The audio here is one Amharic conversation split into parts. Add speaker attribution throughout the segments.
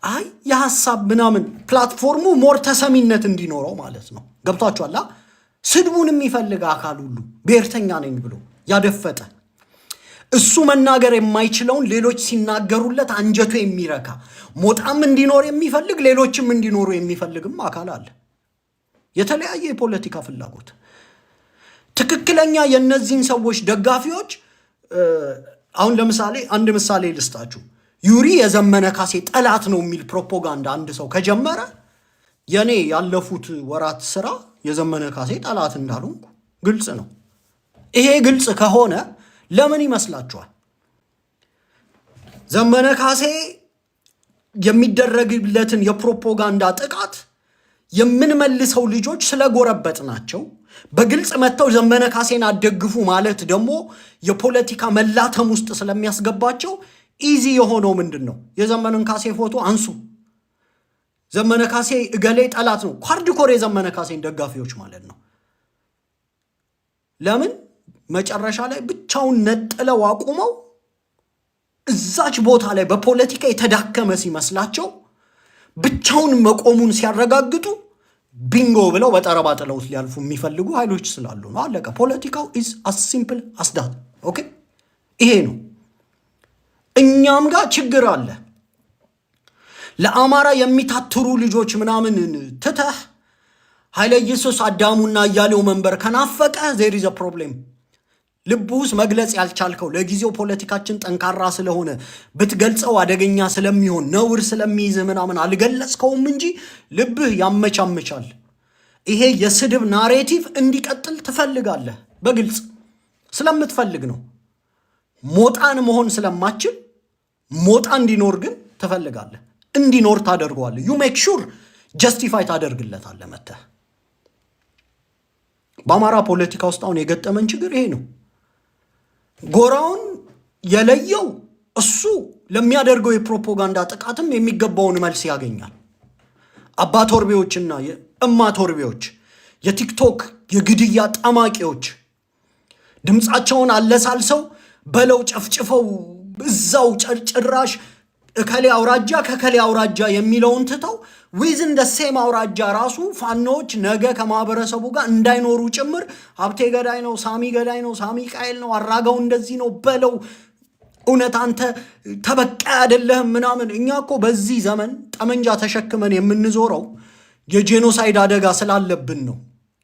Speaker 1: አይ የሐሳብ ምናምን ፕላትፎርሙ ሞር ተሰሚነት እንዲኖረው ማለት ነው። ገብቷችኋል? ስድቡን የሚፈልግ አካል ሁሉ ብሔርተኛ ነኝ ብሎ ያደፈጠ እሱ መናገር የማይችለውን ሌሎች ሲናገሩለት አንጀቱ የሚረካ ሞጣም እንዲኖር የሚፈልግ ሌሎችም እንዲኖሩ የሚፈልግም አካል አለ። የተለያየ የፖለቲካ ፍላጎት። ትክክለኛ የነዚህን ሰዎች ደጋፊዎች አሁን ለምሳሌ አንድ ምሳሌ ልስጣችሁ። ዩሪ የዘመነ ካሴ ጠላት ነው የሚል ፕሮፓጋንዳ አንድ ሰው ከጀመረ የኔ ያለፉት ወራት ስራ የዘመነ ካሴ ጠላት እንዳልሆንኩ ግልጽ ነው። ይሄ ግልጽ ከሆነ ለምን ይመስላችኋል ዘመነ ካሴ የሚደረግለትን የፕሮፓጋንዳ ጥቃት የምንመልሰው ልጆች ስለጎረበጥ ናቸው? በግልጽ መተው ዘመነ ካሴን አደግፉ ማለት ደግሞ የፖለቲካ መላተም ውስጥ ስለሚያስገባቸው ኢዚ የሆነው ምንድነው? የዘመነን ካሴ ፎቶ አንሱ። ዘመነ ካሴ እገሌ ጠላት ነው። ሃርድኮር የዘመነ ካሴን ደጋፊዎች ማለት ነው። ለምን መጨረሻ ላይ ብቻውን ነጥለው አቁመው እዛች ቦታ ላይ በፖለቲካ የተዳከመ ሲመስላቸው ብቻውን መቆሙን ሲያረጋግጡ ቢንጎ ብለው በጠረባ ጥለውት ሊያልፉ የሚፈልጉ ኃይሎች ስላሉ ነው። አለቀ። ፖለቲካው is as simple as that። ኦኬ፣ ይሄ ነው። እኛም ጋር ችግር አለ። ለአማራ የሚታትሩ ልጆች ምናምን ትተህ ኃይለ ኢየሱስ አዳሙና እያሌው መንበር ከናፈቀ there is a problem። ልብ ውስጥ መግለጽ ያልቻልከው ለጊዜው ፖለቲካችን ጠንካራ ስለሆነ ብትገልጸው አደገኛ ስለሚሆን ነውር ስለሚይዝ ምናምን አልገለጽከውም እንጂ ልብህ ያመቻመቻል። ይሄ የስድብ ናሬቲቭ እንዲቀጥል ትፈልጋለህ። በግልጽ ስለምትፈልግ ነው። ሞጣን መሆን ስለማችል ሞጣ እንዲኖር ግን ትፈልጋለህ። እንዲኖር ታደርገዋለህ። ዩ ሜክ ሹር ጀስቲፋይ ታደርግለታለህ መተህ። በአማራ ፖለቲካ ውስጥ አሁን የገጠመን ችግር ይሄ ነው። ጎራውን የለየው እሱ ለሚያደርገው የፕሮፓጋንዳ ጥቃትም የሚገባውን መልስ ያገኛል። አባ ቶርቤዎችና የእማ ቶርቤዎች፣ የቲክቶክ የግድያ ጠማቂዎች ድምፃቸውን አለሳልሰው በለው ጨፍጭፈው እዛው ጭራሽ እከሌ አውራጃ ከከሌ አውራጃ የሚለውን ትተው ዊዝን ደ ሴም አውራጃ ራሱ ፋኖች ነገ ከማህበረሰቡ ጋር እንዳይኖሩ ጭምር ሀብቴ ገዳይ ነው፣ ሳሚ ገዳይ ነው፣ ሳሚ ቃይል ነው፣ አራጋው እንደዚህ ነው በለው፣ እውነት አንተ ተበቃይ አይደለህም ምናምን። እኛ እኮ በዚህ ዘመን ጠመንጃ ተሸክመን የምንዞረው የጄኖሳይድ አደጋ ስላለብን ነው።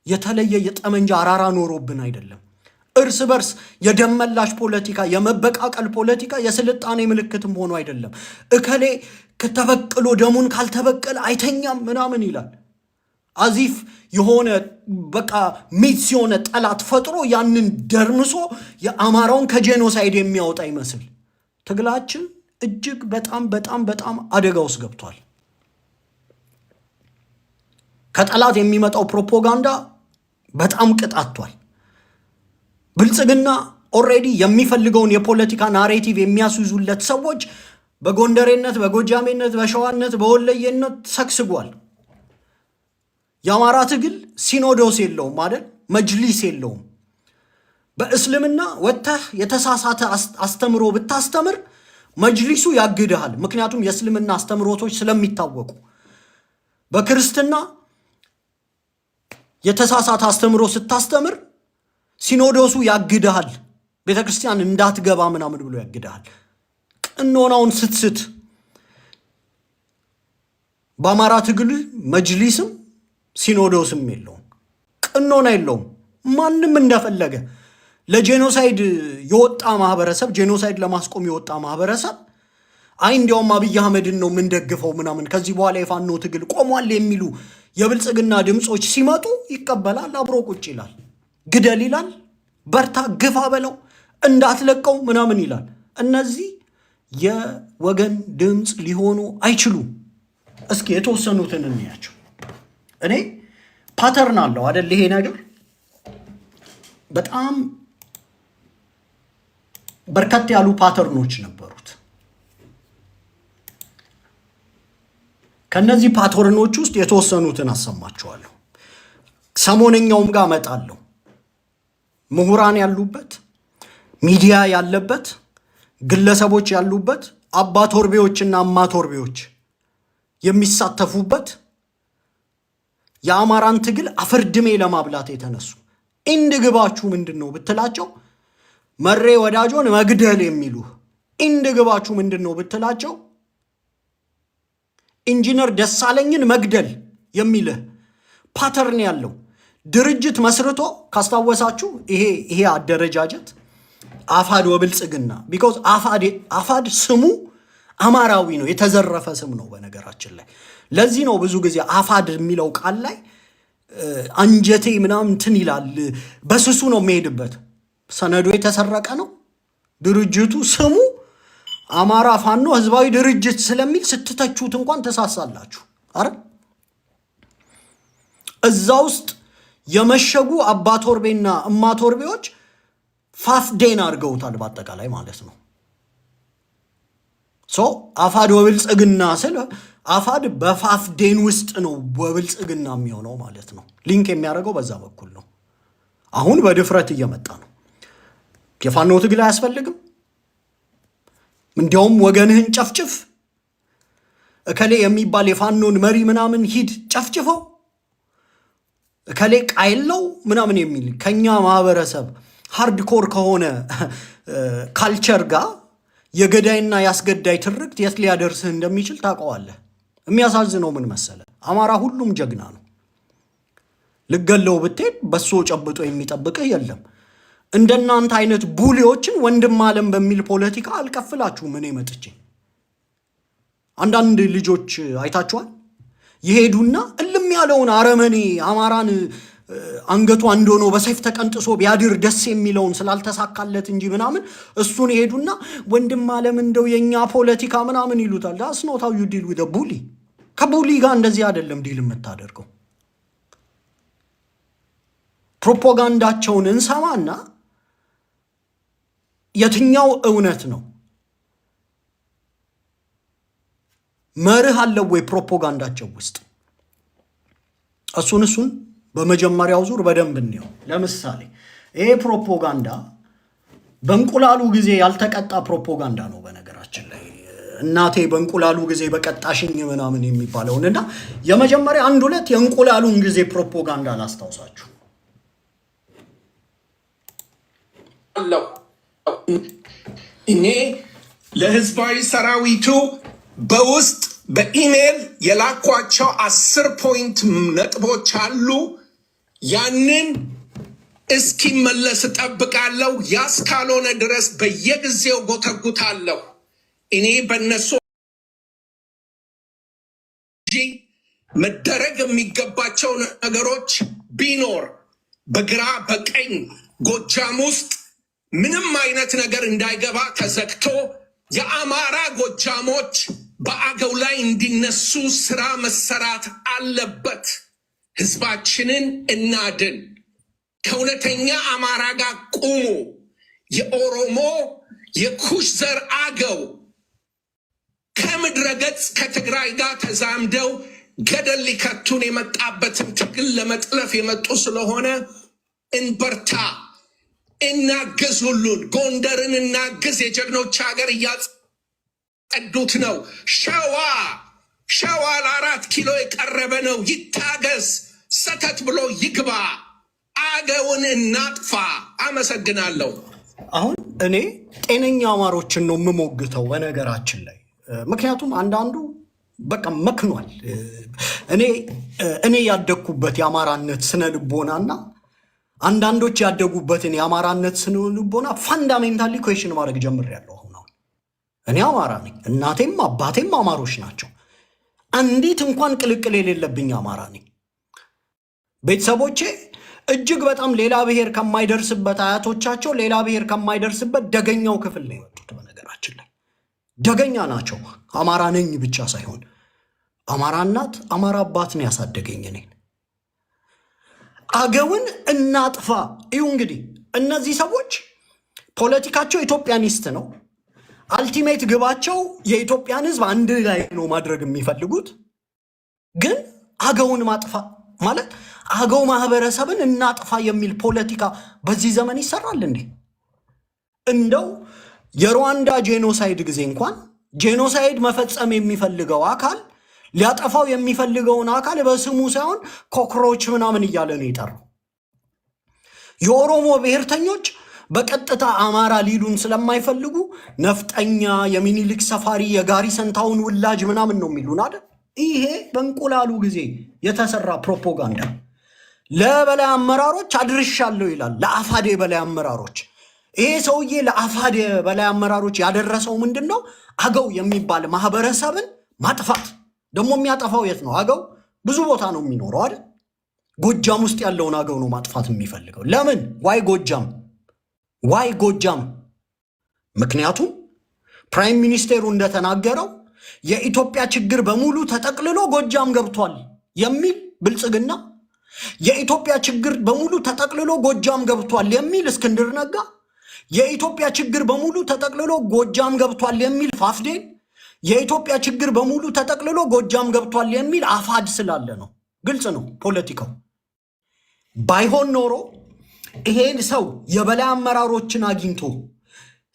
Speaker 1: የተለየ የጠመንጃ አራራ ኖሮብን አይደለም። እርስ በርስ የደመላሽ ፖለቲካ የመበቃቀል ፖለቲካ የስልጣኔ ምልክትም ሆኖ አይደለም። እከሌ ከተበቅሎ ደሙን ካልተበቀለ አይተኛም ምናምን ይላል። አዚፍ የሆነ በቃ ሚትስ የሆነ ጠላት ፈጥሮ ያንን ደርምሶ የአማራውን ከጄኖሳይድ የሚያወጣ ይመስል ትግላችን እጅግ በጣም በጣም በጣም አደጋ ውስጥ ገብቷል። ከጠላት የሚመጣው ፕሮፓጋንዳ በጣም ቅጣቷል። ብልጽግና ኦልሬዲ የሚፈልገውን የፖለቲካ ናሬቲቭ የሚያስይዙለት ሰዎች በጎንደሬነት፣ በጎጃሜነት፣ በሸዋነት፣ በወለየነት ሰክስጓል። የአማራ ትግል ሲኖዶስ የለውም አይደል? መጅሊስ የለውም። በእስልምና ወጥተህ የተሳሳተ አስተምሮ ብታስተምር መጅሊሱ ያግድሃል። ምክንያቱም የእስልምና አስተምሮቶች ስለሚታወቁ። በክርስትና የተሳሳተ አስተምሮ ስታስተምር ሲኖዶሱ ያግድሃል። ቤተ ክርስቲያን እንዳትገባ ምናምን ብሎ ያግድሃል። ቅኖናውን ስትስት በአማራ ትግል መጅሊስም ሲኖዶስም የለውም፣ ቅኖና የለውም። ማንም እንደፈለገ ለጄኖሳይድ የወጣ ማህበረሰብ፣ ጄኖሳይድ ለማስቆም የወጣ ማህበረሰብ አይ እንዲያውም አብይ አህመድን ነው የምንደግፈው ምናምን ከዚህ በኋላ የፋኖ ትግል ቆሟል የሚሉ የብልጽግና ድምፆች ሲመጡ ይቀበላል፣ አብሮ ቁጭ ይላል። ግደል ይላል፣ በርታ ግፋ በለው እንዳትለቀው ምናምን ይላል። እነዚህ የወገን ድምፅ ሊሆኑ አይችሉም። እስኪ የተወሰኑትን እንያቸው። እኔ ፓተርን አለው አይደል? ይሄ ነገር በጣም በርከት ያሉ ፓተርኖች ነበሩት። ከነዚህ ፓተርኖች ውስጥ የተወሰኑትን አሰማችኋለሁ። ሰሞነኛውም ጋር እመጣለሁ። ምሁራን ያሉበት፣ ሚዲያ ያለበት፣ ግለሰቦች ያሉበት፣ አባ ቶርቤዎችና እማ ቶርቤዎች የሚሳተፉበት የአማራን ትግል አፈርድሜ ለማብላት የተነሱ እንድ ግባችሁ ምንድነው ብትላቸው መሬ ወዳጆን መግደል የሚሉ እንድ ግባችሁ ምንድነው ብትላቸው ኢንጂነር ደሳለኝን መግደል የሚል ፓተርን ያለው ድርጅት መስርቶ ካስታወሳችሁ ይሄ አደረጃጀት አፋድ ወብልጽግና ቢኮዝ አፋድ ስሙ አማራዊ ነው የተዘረፈ ስም ነው በነገራችን ላይ ለዚህ ነው ብዙ ጊዜ አፋድ የሚለው ቃል ላይ አንጀቴ ምናምን እንትን ይላል በስሱ ነው የሚሄድበት ሰነዱ የተሰረቀ ነው ድርጅቱ ስሙ አማራ ፋኖ ህዝባዊ ድርጅት ስለሚል ስትተቹት እንኳን ተሳሳላችሁ አረ እዛ ውስጥ የመሸጉ አባቶርቤና እማቶርቤዎች ፋፍዴን አድርገውታል በአጠቃላይ ማለት ነው ሶ አፋድ ወብልጽግና ስለ አፋድ በፋፍዴን ውስጥ ነው ወብልጽግና የሚሆነው ማለት ነው ሊንክ የሚያደርገው በዛ በኩል ነው አሁን በድፍረት እየመጣ ነው የፋኖ ትግል አያስፈልግም እንዲያውም ወገንህን ጨፍጭፍ እከሌ የሚባል የፋኖን መሪ ምናምን ሂድ ጨፍጭፈው እከሌ ቃይለው ምናምን የሚል ከኛ ማህበረሰብ ሃርድኮር ከሆነ ካልቸር ጋር የገዳይና ያስገዳይ ትርክት የት ሊያደርስህ እንደሚችል ታውቀዋለህ የሚያሳዝነው ምን መሰለ አማራ ሁሉም ጀግና ነው ልገለው ብትሄድ በሶ ጨብጦ የሚጠብቅህ የለም እንደናንተ አይነት ቡሊዎችን ወንድም ዓለም በሚል ፖለቲካ አልከፍላችሁ ምን መጥቼ አንዳንድ ልጆች አይታችኋል ይሄዱና እልም ያለውን አረመኔ አማራን አንገቱ አንድ ሆኖ በሰይፍ ተቀንጥሶ ቢያድር ደስ የሚለውን ስላልተሳካለት እንጂ ምናምን እሱን ይሄዱና ወንድም ዓለም እንደው የኛ ፖለቲካ ምናምን ይሉታል that's not how you deal with a bully ከቡሊ ጋር እንደዚህ አይደለም ዲል የምታደርገው ፕሮፓጋንዳቸውን እንሰማና የትኛው እውነት ነው መርህ አለው ወይ ፕሮፓጋንዳቸው ውስጥ እሱን በመጀመሪያው ዙር በደንብ እንየው ለምሳሌ ይሄ ፕሮፓጋንዳ በእንቁላሉ ጊዜ ያልተቀጣ ፕሮፓጋንዳ ነው በነገራችን ላይ እናቴ በእንቁላሉ ጊዜ በቀጣሽኝ ምናምን የሚባለውና የመጀመሪያ አንድ ሁለት የእንቁላሉን ጊዜ ፕሮፓጋንዳ ላስታውሳችሁ
Speaker 2: አለው እኔ ለህዝባዊ ሰራዊቱ በውስጥ በኢሜል የላኳቸው 10 ፖይንት ነጥቦች አሉ ያንን እስኪመለስ ጠብቃለሁ ያስካልሆነ ድረስ በየጊዜው ጎተጉታለሁ እኔ በእነሱ መደረግ የሚገባቸው ነገሮች ቢኖር በግራ በቀኝ ጎጃም ውስጥ ምንም አይነት ነገር እንዳይገባ ተዘግቶ የአማራ ጎጃሞች በአገው ላይ እንዲነሱ ስራ መሰራት አለበት ህዝባችንን እናድን ከእውነተኛ አማራ ጋር ቁሙ የኦሮሞ የኩሽ ዘር አገው ከምድረገጽ ከትግራይ ጋር ተዛምደው ገደል ሊከቱን የመጣበትን ትግል ለመጥለፍ የመጡ ስለሆነ እንበርታ እናግዝ ሁሉን ጎንደርን እናግዝ የጀግኖች ሀገር እያጸዱት ነው ሸዋ ለ4 ኪሎ የቀረበ ነው ይታገዝ ሰተት ብሎ ይግባ አገውን እናጥፋ አመሰግናለሁ
Speaker 1: አሁን እኔ ጤነኛ አማሮችን ነው የምሞግተው በነገራችን ላይ ምክንያቱም አንዳንዱ በቃ መክኗል እኔ ያደኩበት የአማራነት ስነ ልቦናና አንዳንዶች ያደጉበትን የአማራነት ስነ ልቦና ፋንዳሜንታሊ ኩዌስችን ማድረግ ጀምሬያለሁ አሁን እኔ አማራ ነኝ እናቴም አባቴም አማሮች ናቸው አንዲት እንኳን ቅልቅል የሌለብኝ አማራ ነኝ ቤተሰቦቼ እጅግ በጣም ሌላ ብሔር ከማይደርስበት አያቶቻቸው ሌላ ብሔር ከማይደርስበት ደገኛው ክፍል ነው የመጡት በነገራችን ላይ ደገኛ ናቸው አማራ ነኝ ብቻ ሳይሆን አማራ እናት አማራ አባት ነው ያሳደገኝ እኔን አገውን እናጥፋ እዩ እንግዲህ እነዚህ ሰዎች ፖለቲካቸው ኢትዮጵያኒስት ነው አልቲሜት ግባቸው የኢትዮጵያን ህዝብ አንድ ላይ ነው ማድረግ የሚፈልጉት ግን አገውን ማጥፋ ማለት አገው ማህበረሰብን እናጥፋ የሚል ፖለቲካ በዚህ ዘመን ይሰራል እንዴ እንደው የሩዋንዳ ጄኖሳይድ ጊዜ እንኳን ጄኖሳይድ መፈጸም የሚፈልገው አካል ሊያጠፋው የሚፈልገውን አካል በስሙ ሳይሆን ኮክሮች ምናምን እያለ ነው የጠራው። የኦሮሞ ብሔርተኞች በቀጥታ አማራ ሊሉን ስለማይፈልጉ ነፍጠኛ፣ የሚኒሊክ ሰፋሪ፣ የጋሪ ሰንታውን ውላጅ ምናምን ነው የሚሉን አይደል? ይሄ በእንቁላሉ ጊዜ የተሰራ ፕሮፓጋንዳ ለበላይ አመራሮች አድርሻለሁ ይላል። ለአፋዴ በላይ አመራሮች ይሄ ሰውዬ ለአፋዴ በላይ አመራሮች ያደረሰው ምንድን ነው? አገው የሚባል ማህበረሰብን ማጥፋት። ደግሞ የሚያጠፋው የት ነው? አገው ብዙ ቦታ ነው የሚኖረው አይደል? ጎጃም ውስጥ ያለውን አገው ነው ማጥፋት የሚፈልገው። ለምን? ዋይ ጎጃም? ምክንያቱም ፕራይም ሚኒስቴሩ እንደተናገረው የኢትዮጵያ ችግር በሙሉ ተጠቅልሎ ጎጃም ገብቷል የሚል ብልጽግና፣ የኢትዮጵያ ችግር በሙሉ ተጠቅልሎ ጎጃም ገብቷል የሚል እስክንድር ነጋ፣ የኢትዮጵያ ችግር በሙሉ ተጠቅልሎ ጎጃም ገብቷል የሚል ፋፍዴን፣ የኢትዮጵያ ችግር በሙሉ ተጠቅልሎ ጎጃም ገብቷል የሚል አፋድ ስላለ ነው። ግልጽ ነው ፖለቲካው። ባይሆን ኖሮ ይሄን ሰው የበላይ አመራሮችን አግኝቶ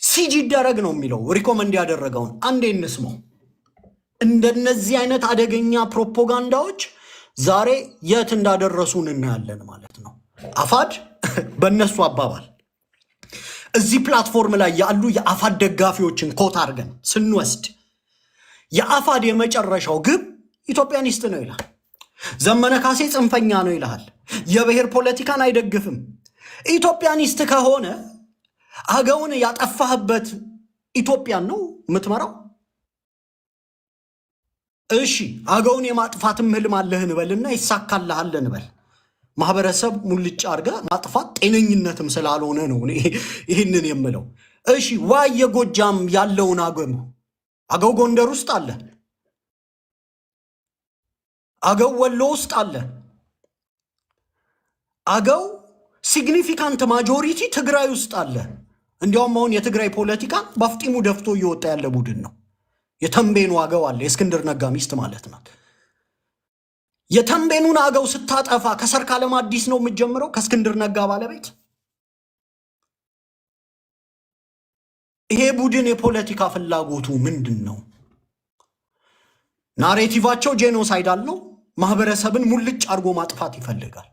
Speaker 1: ሲጅ ይደረግ ነው የሚለው ሪኮመንድ ያደረገውን አንዴ እንስማው። እንደነዚህ አይነት አደገኛ ፕሮፓጋንዳዎች ዛሬ የት እንዳደረሱን እናያለን ማለት ነው። አፋድ በእነሱ አባባል እዚህ ፕላትፎርም ላይ ያሉ የአፋድ ደጋፊዎችን ኮት አድርገን ስንወስድ የአፋድ የመጨረሻው ግብ ኢትዮጵያኒስት ነው ይላል። ዘመነ ካሴ ጽንፈኛ ነው ይልሃል። የብሔር ፖለቲካን አይደግፍም። ኢትዮጵያኒስት ከሆነ አገውን ያጠፋህበት ኢትዮጵያን ነው የምትመራው። እሺ አገውን የማጥፋትም ህልም አለህ እንበልና ይሳካልሃል እንበል። ማህበረሰብ ሙልጭ አድርገ ማጥፋት ጤነኝነትም ስላልሆነ ነው ይህንን የምለው። እሺ ዋይ የጎጃም ያለውን አገው ጎንደር ውስጥ አለ፣ አገው ወሎ ውስጥ አለ፣ አገው ሲግኒፊካንት ማጆሪቲ ትግራይ ውስጥ አለ። እንዲያውም አሁን የትግራይ ፖለቲካን በአፍጢሙ ደፍቶ እየወጣ ያለ ቡድን ነው። የተንቤኑ አገው አለ፣ የእስክንድር ነጋ ሚስት ማለት ናት። የተንቤኑን አገው ስታጠፋ ከሰርካለም አዲስ ነው የምትጀምረው፣ ከእስክንድር ነጋ ባለቤት። ይሄ ቡድን የፖለቲካ ፍላጎቱ ምንድን ነው? ናሬቲቫቸው ጄኖሳይዳል ነው። ማህበረሰብን ሙልጭ አድርጎ ማጥፋት ይፈልጋል።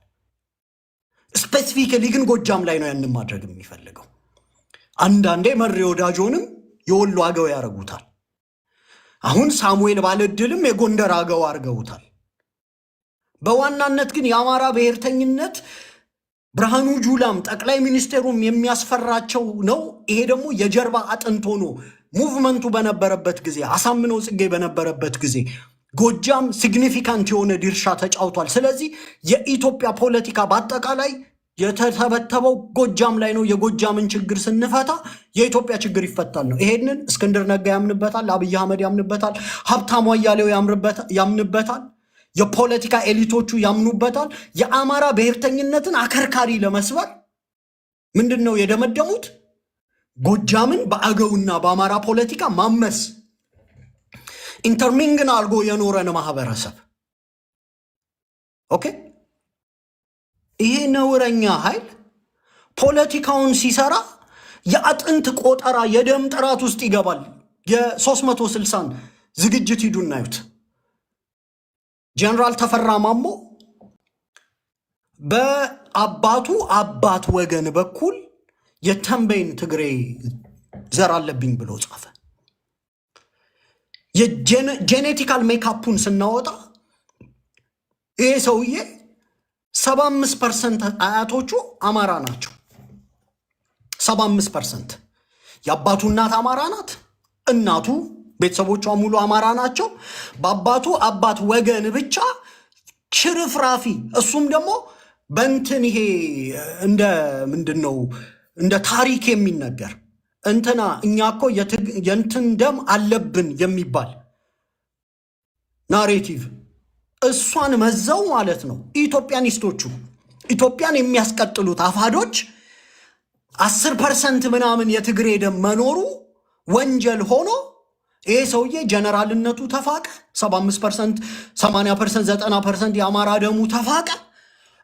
Speaker 1: ስፔሲፊካሊ ግን ጎጃም ላይ ነው ያንን ማድረግ የሚፈልገው። አንዳንዴ መሬ ወዳጆንም የወሎ አገው ያደርጉታል። አሁን ሳሙኤል ባለድልም የጎንደር አገው አድርገውታል። በዋናነት ግን የአማራ ብሔርተኝነት ብርሃኑ ጁላም ጠቅላይ ሚኒስቴሩም የሚያስፈራቸው ነው። ይሄ ደግሞ የጀርባ አጥንት ሆኖ ሙቭመንቱ በነበረበት ጊዜ፣ አሳምነው ጽጌ በነበረበት ጊዜ ጎጃም ሲግኒፊካንት የሆነ ድርሻ ተጫውቷል። ስለዚህ የኢትዮጵያ ፖለቲካ በአጠቃላይ የተተበተበው ጎጃም ላይ ነው። የጎጃምን ችግር ስንፈታ የኢትዮጵያ ችግር ይፈታል ነው። ይሄንን እስክንድር ነጋ ያምንበታል፣ አብይ አህመድ ያምንበታል፣ ሀብታሙ አያሌው ያምንበታል፣ የፖለቲካ ኤሊቶቹ ያምኑበታል። የአማራ ብሔርተኝነትን አከርካሪ ለመስበር ምንድን ነው የደመደሙት? ጎጃምን በአገውና በአማራ ፖለቲካ ማመስ፣ ኢንተርሚንግን አድርጎ የኖረን ማህበረሰብ። ኦኬ፣ ይሄ ነውረኛ ኃይል ፖለቲካውን ሲሰራ የአጥንት ቆጠራ የደም ጥራት ውስጥ ይገባል። የ360ን ዝግጅት ሂዱ እናዩት። ጀነራል ተፈራ ማሞ በአባቱ አባት ወገን በኩል የተንቤን ትግሬ ዘር አለብኝ ብሎ ጻፈ። የጄኔቲካል ሜካፑን ስናወጣ ይሄ ሰውዬ 75% አያቶቹ አማራ ናቸው። 75% የአባቱ እናት አማራ ናት። እናቱ ቤተሰቦቿ ሙሉ አማራ ናቸው። በአባቱ አባት ወገን ብቻ ሽርፍራፊ፣ እሱም ደግሞ በእንትን ይሄ እንደ ምንድን ነው እንደ ታሪክ የሚነገር እንትና እኛ እኮ የእንትን ደም አለብን የሚባል ናሬቲቭ እሷን መዘው ማለት ነው። ኢትዮጵያኒስቶቹ ኢትዮጵያን የሚያስቀጥሉት አፋዶች 10% ምናምን የትግሬ ደም መኖሩ ወንጀል ሆኖ ይሄ ሰውዬ ጀነራልነቱ ተፋቀ። 75%፣ 80%፣ 90% የአማራ ደሙ ተፋቀ።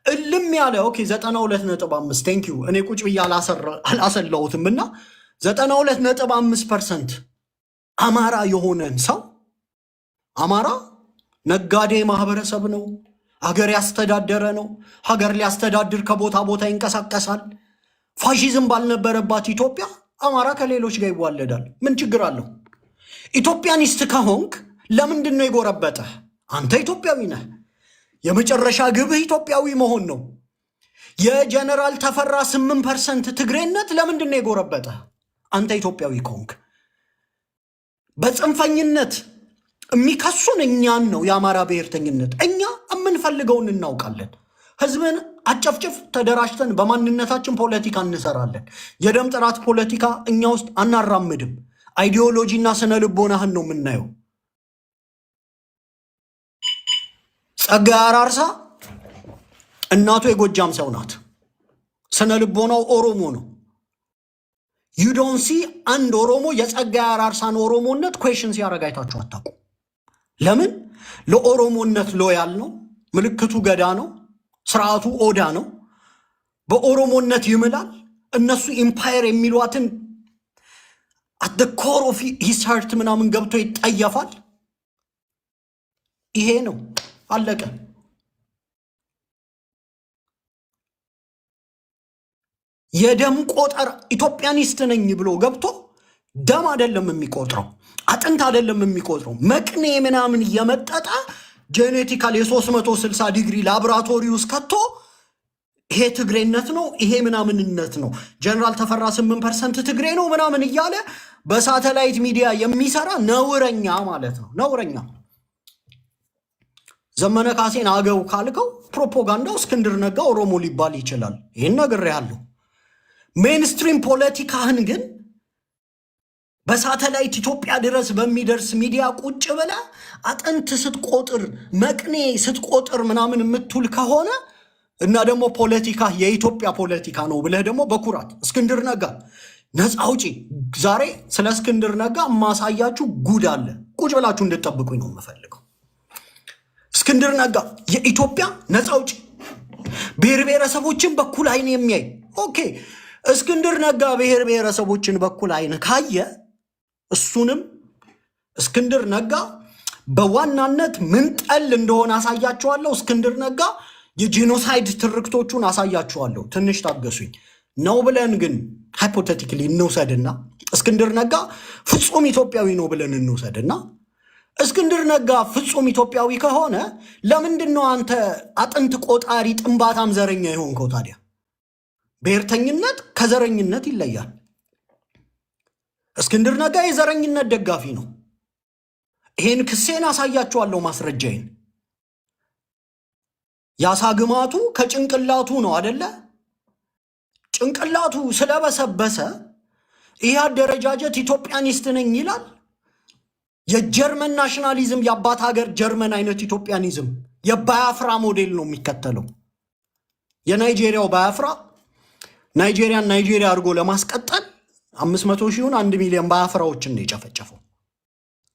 Speaker 1: እልም ያለ ኦኬ 92.5 ቴንኪዩ። እኔ ቁጭ ብዬ አላሰላሁትም እና 92.5% አማራ የሆነን ሰው አማራ ነጋዴ ማህበረሰብ ነው። ሀገር ያስተዳደረ ነው። ሀገር ሊያስተዳድር ከቦታ ቦታ ይንቀሳቀሳል። ፋሺዝም ባልነበረባት ኢትዮጵያ አማራ ከሌሎች ጋር ይዋለዳል። ምን ችግር አለው? ኢትዮጵያኒስት ከሆንክ ለምንድን ነው የጎረበጠህ? አንተ ኢትዮጵያዊ ነህ። የመጨረሻ ግብህ ኢትዮጵያዊ መሆን ነው። የጀነራል ተፈራ 8% ትግሬነት ለምንድን ነው የጎረበጠህ? አንተ ኢትዮጵያዊ ከሆንክ። በጽንፈኝነት የሚከሱን እኛን ነው። የአማራ ብሔርተኝነት እኛ የምንፈልገውን እናውቃለን። ህዝብን አጨፍጭፍ፣ ተደራጅተን በማንነታችን ፖለቲካ እንሰራለን። የደም ጥራት ፖለቲካ እኛ ውስጥ አናራምድም። አይዲዮሎጂና ስነ ልቦናህን ነው የምናየው። ጸጋዬ አራርሳ እናቱ የጎጃም ሰው ናት። ስነ ልቦናው ኦሮሞ ነው። ዩዶንሲ አንድ ኦሮሞ የጸጋዬ አራርሳን ኦሮሞነት ኩዌሽን ሲያደርግ አይታችሁ አታውቁም። ለምን? ለኦሮሞነት ሎያል ነው። ምልክቱ ገዳ ነው። ስርዓቱ ኦዳ ነው። በኦሮሞነት ይምላል። እነሱ ኢምፓየር የሚሏትን አት ኮር ኦፍ ሂስ ሃርት ምናምን ገብቶ ይጠየፋል። ይሄ ነው አለቀ። የደም ቆጠር ኢትዮጵያኒስት ነኝ ብሎ ገብቶ ደም አይደለም የሚቆጥረው፣ አጥንት አይደለም የሚቆጥረው፣ መቅኔ ምናምን እየመጠጠ ጄኔቲካል የ360 ዲግሪ ላቦራቶሪ ውስጥ ከቶ ይሄ ትግሬነት ነው ይሄ ምናምንነት ነው፣ ጀነራል ተፈራ 8% ትግሬ ነው ምናምን እያለ በሳተላይት ሚዲያ የሚሰራ ነውረኛ ማለት ነው። ነውረኛ። ዘመነ ካሴን አገው ካልከው ፕሮፓጋንዳው እስክንድር ነጋ ኦሮሞ ሊባል ይችላል። ይህን ነግሬሃለሁ። ሜንስትሪም ፖለቲካህን ግን በሳተላይት ኢትዮጵያ ድረስ በሚደርስ ሚዲያ ቁጭ ብለ አጥንት ስትቆጥር መቅኔ ስትቆጥር ምናምን የምትውል ከሆነ እና ደግሞ ፖለቲካ የኢትዮጵያ ፖለቲካ ነው ብለህ ደግሞ በኩራት እስክንድር ነጋ ነፃ አውጪ። ዛሬ ስለ እስክንድር ነጋ ማሳያችሁ ጉድ አለ። ቁጭ ብላችሁ እንድትጠብቁኝ ነው የምፈልገው። እስክንድር ነጋ የኢትዮጵያ ነፃ አውጪ፣ ብሔር ብሔረሰቦችን በኩል አይን የሚያይ ኦኬ። እስክንድር ነጋ ብሔር ብሔረሰቦችን በኩል አይን ካየ እሱንም እስክንድር ነጋ በዋናነት ምን ጠል እንደሆነ አሳያችኋለሁ። እስክንድር ነጋ የጄኖሳይድ ትርክቶቹን አሳያችኋለሁ። ትንሽ ታገሱኝ ነው ብለን ግን ሃይፖቴቲክሊ እንውሰድና እስክንድር ነጋ ፍጹም ኢትዮጵያዊ ነው ብለን እንውሰድና እስክንድር ነጋ ፍጹም ኢትዮጵያዊ ከሆነ ለምንድን ነው አንተ አጥንት ቆጣሪ ጥንባታም ዘረኛ የሆንከው ታዲያ? ብሔርተኝነት ከዘረኝነት ይለያል። እስክንድር ነጋ የዘረኝነት ደጋፊ ነው። ይሄን ክሴን አሳያችኋለሁ፣ ማስረጃዬን። ያሳ ግማቱ ከጭንቅላቱ ነው አደለ? ጭንቅላቱ ስለበሰበሰ ይህ አደረጃጀት ኢትዮጵያኒስት ነኝ ይላል። የጀርመን ናሽናሊዝም፣ የአባት ሀገር ጀርመን አይነት ኢትዮጵያኒዝም፣ የባያፍራ ሞዴል ነው የሚከተለው። የናይጄሪያው ባያፍራ ናይጄሪያን ናይጄሪያ አድርጎ ለማስቀጠል 500 ሺሁን 1 ሚሊዮን ባያፍራዎችን ነው የጨፈጨፈው።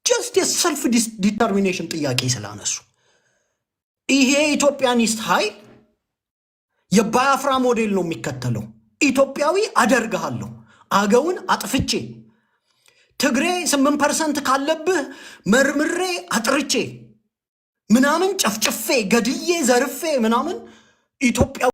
Speaker 1: ጀስት የሰልፍ ዲተርሚኔሽን ጥያቄ ስላነሱ ይሄ ኢትዮጵያኒስት ኃይል የባያፍራ ሞዴል ነው የሚከተለው። ኢትዮጵያዊ አደርግሃለሁ፣ አገውን አጥፍቼ፣ ትግሬ 8% ካለብህ መርምሬ አጥርቼ ምናምን ጨፍጭፌ ገድዬ ዘርፌ ምናምን ኢትዮጵያ